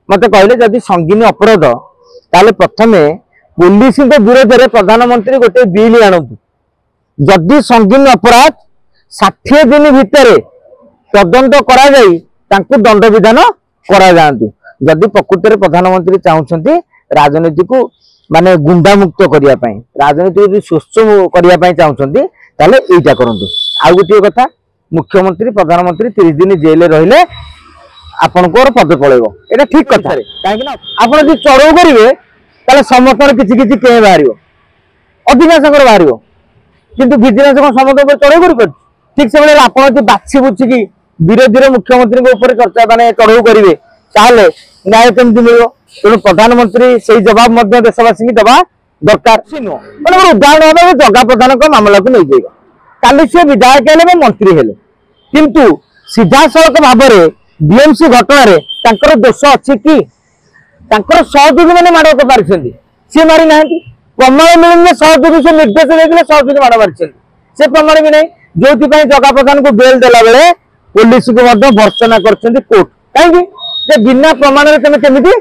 मत कहले जदि संगीन अपराध ताले प्रथमे पुलिस विरोध में प्रधानमंत्री गोटे बिल आणतु जदि संगीन अपराध 60 दिन भितर तदंत करा जाई तांकु दंड विधान करा जांतु जदि प्रकृत में प्रधानमंत्री चाहते राजनीति को माने गुंडा मुक्त करिया पई राजनीति को स्वच्छ करिया पई चाहते ताले एटा करंतु आ गोटे कथा मुख्यमंत्री प्रधानमंत्री 30 दिन जेल रहिले आपनकर पद पळेबो एटा ठीक कथा रे काहे कि आपण जे चढ़ौ करिवे ताले समस्त किछि किछि के बाहरियो अधिकांश कर बाहरियो किंतु विजिलेंस को समस्त ऊपर चढ़ौ करि ठीक से बेले आपण जे बाछि बुछि कि विरोधी मुख्यमंत्री के ऊपर चर्चा माने चढ़ौ करिवे ताले न्याय केमति मिलियो तेणु प्रधानमंत्री से जवाब मध्य देशवासी की दबा दरकार माने उदाहरण भाव जगह प्रधान मामला को नहीं जाएगा काली से विधायक हेले मंत्री हेले किंतु सीधा सड़क भाव में बीएमसी घटना दोष अच्छी कि सहयोगी मैंने माड़ पारि सी मारी ना प्रमाण मिलने सहयोगी से निर्देश देते सहयोगी माड़ मारी से प्रमाण भी नहीं जो जगह प्रधान को बेल देला बेले पुलिस को भर्सना कर कोर्ट कहीं बिना प्रमाण तुम केमी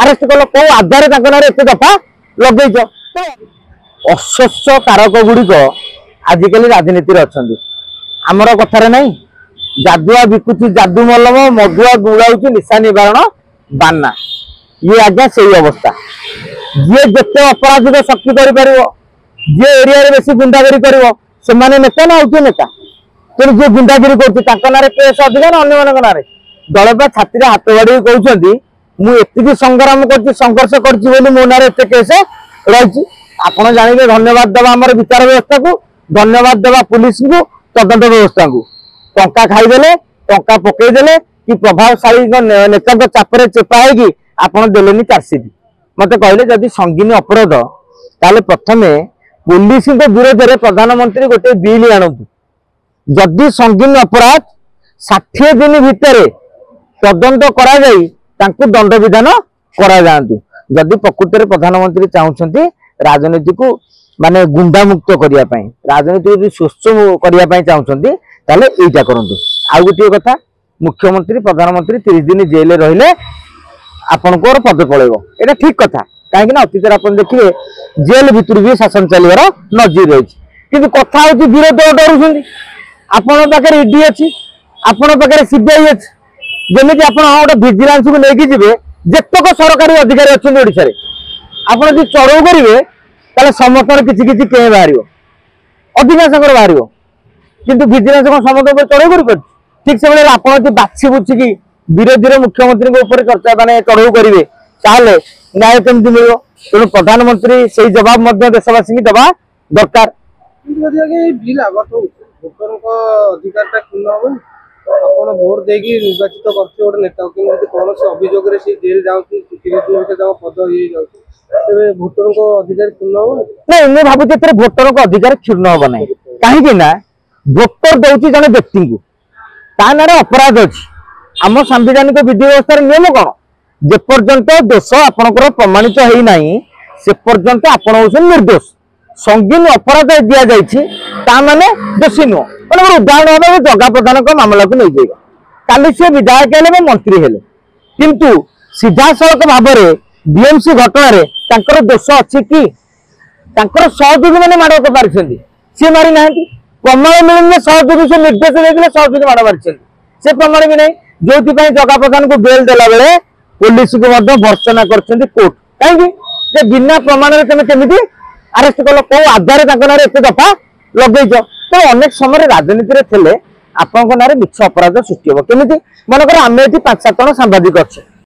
अरेस्ट कल कौ आधार एत दफा लगे अस्वच्छ कारक गुड़िक आजिकल राजनीति अच्छा आमर कथार नहीं जादुआ बिकुची जादू मलम मधुआ गुड़ाऊँ निशा निवारण बाना ये आज्ञा से अवस्था जी जिते अपराधिक शक्ति कर एरिया बेस गुंडागिरी कर नेता ना हूँ नेता तेणु जी गुंडागिरी कर केस अधिकार अन्य ना दल छाती हाथ बाड़ी कहते मुझे संग्राम कर संघर्ष कर मो ना केस रही आपड़ जानवे धन्यवाद देवा आम विचार व्यवस्था को धन्यवाद देवा पुलिस को तदंत व्यवस्था को टंका खाईदे टंका पकईदे कि प्रभावशाली नेता चापरे चेपा है आपड़ देलेनी चार्जसीट मत कहले जदि संगीन अपराध ताले प्रथमे पुलिस विरोध में प्रधानमंत्री गोटे बिल आणतु जदि संगीन अपराध 60 दिन भितर तदंत करा जाई तांकु दंड विधान करा जांतु जदि प्रकृत में प्रधानमंत्री चाहते राजनीति को माने गुंडा मुक्त करिया पई राजनीति को स्वच्छ करिया पई चाहते ताले एटा करंतु आ गोटे कथा मुख्यमंत्री प्रधानमंत्री 30 दिन जेल रहिले आपनकर पद पळेबो एटा ठीक कथा काहे कि अतीत अपन देखिए जेल भितर भी शासन चलिवार नजर रही किंतु कथा होची विरोध डरुछंदी आपन पाखरे ईडी अछि आपन पाखरे सीबीआई अछि जेमिति आपन गोटे विजिलेंस को लेके जिवे जेतक सरकारी अधिकारी अछि ओडिसा रे आपन जे चढ़ौ करिवे ताले समस्त किछि किछि के बाहरियो अधिकांश कर बाहरियो किंतु विजिलेंस को समस्त ऊपर चढ़ौ कर ठीक से बेले आपन जे बाछि बुछि कि विरोधी मुख्यमंत्री के ऊपर चर्चा माने चढ़ौ करिवे ताले न्याय केमति मिलियो तेणु प्रधानमंत्री से जवाब मध्य देशवासी की दबा दरकार बिल आगत अधिकार ଆପଣ ଭୋଟ ଦେଇକି ନିର୍ବାଚିତ କରୁଛେ ଗୋଟେ ନେତା କିନ୍ତୁ କୌଣସି ଅଭିଯୋଗରେ ସେ ଜେଲ ଯାଉଛି 30 ଦିନ ଭିତରେ ତାଙ୍କ ପଦ ଇଏ ଯାଉଛି ତେବେ ଭୋଟରଙ୍କ ଅଧିକାର କ୍ଷୁଣ୍ଣ ହବ ନାଇଁ ମୁଁ ଭାବୁଛି ଏଥିରେ ଭୋଟରଙ୍କ ଅଧିକାର କ୍ଷୁଣ୍ଣ ହବ ନାହିଁ କାହିଁକି ନା ଭୋଟର ଦଉଛି ଜଣେ ବ୍ୟକ୍ତିଙ୍କୁ ତା ନାଁରେ ଅପରାଧ ଅଛି ଆମ ସାମ୍ବିଧାନିକ ବିଧି ବ୍ୟବସ୍ଥାର ନିୟମ କଣ ଯେ ପର୍ଯ୍ୟନ୍ତ ଦୋଷ ଆପଣଙ୍କର ପ୍ରମାଣିତ ହେଇନାହିଁ ସେ ପର୍ଯ୍ୟନ୍ତ ଆପଣ ହଉଛନ୍ତି ନିର୍ଦ୍ଦୋଷ संगीन अपराध दि जाए माने दोषी नुह मैंने उदाहरण भाव जगह प्रधान मामला को नहीं जाएगा काली से विधायक हेले मंत्री हेले किंतु सीधा सड़क भाव में बीएमसी घटना दोष अच्छी कि सहयोगी मैंने माड़ पारि सी मारी ना प्रमाण मिलने सहयोगी से निर्देश देते सहयोगी माड़ मारी से प्रमाण भी नहीं जो जगह प्रधान को बेल देला बेले पुलिस को भर्सना कर कोर्ट कहीं बिना प्रमाण तुम केमी अरेस्ट कल कौ आधार एत दफा लगे तो अनेक समय राजनीति थे आपण ना मिछ अपराध सृष्टि हम केमी मनकर आम ये 5-7 जन सांबादिक अच्छे